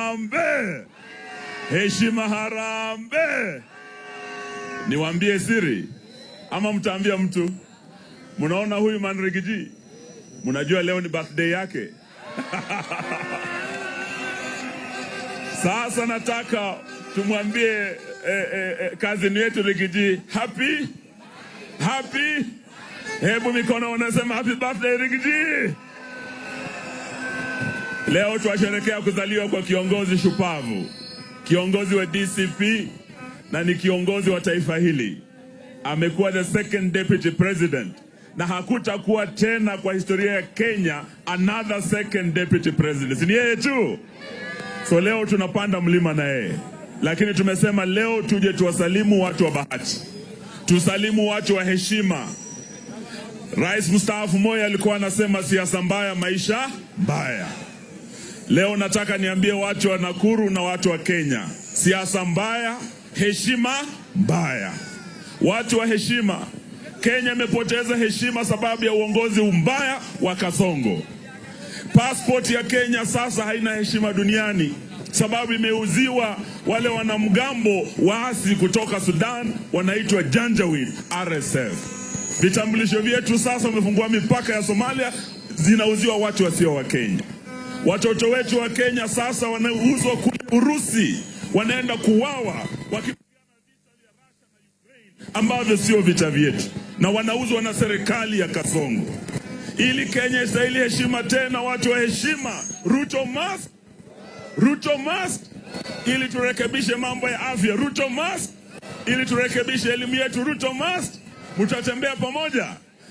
Harambe! Heshima harambe! Niwaambie siri ama mtaambia mtu? Munaona huyu Manrigiji? Munajua leo ni birthday yake. Sasa nataka tumwambie cousin yetu Rigiji, happy. Hebu mikono unasema happy birthday Rigiji. Leo tuwasherehekea kuzaliwa kwa kiongozi shupavu, kiongozi wa DCP na ni kiongozi wa taifa hili. Amekuwa the second deputy president na hakutakuwa tena kwa historia ya Kenya another second deputy president. Ni yeye tu. So leo tunapanda mlima na yeye. Lakini tumesema leo tuje tuwasalimu watu wa bahati. Tusalimu watu wa heshima. Rais mstaafu Moi alikuwa anasema siasa mbaya, maisha mbaya. Leo nataka niambie watu wa Nakuru na watu wa Kenya, siasa mbaya, heshima mbaya. Watu wa heshima, Kenya imepoteza heshima sababu ya uongozi mbaya wa Kasongo. Passport ya Kenya sasa haina heshima duniani sababu imeuziwa wale wanamgambo waasi kutoka Sudan wanaitwa Janjaweed RSF. Vitambulisho vyetu sasa wamefungua mipaka ya Somalia, zinauziwa watu wasio wa Kenya. Watoto wetu wa Kenya sasa wanauzwa kule Urusi, wanaenda kuuawa wakipigana vita vya Russia na Ukraine ambavyo sio vita vyetu, na wanauzwa na serikali ya Kasongo. Ili Kenya istahili heshima tena, watu wa heshima, Ruto must, ili turekebishe mambo ya afya. Ruto must, ili turekebishe elimu yetu. Ruto must. Mtatembea pamoja.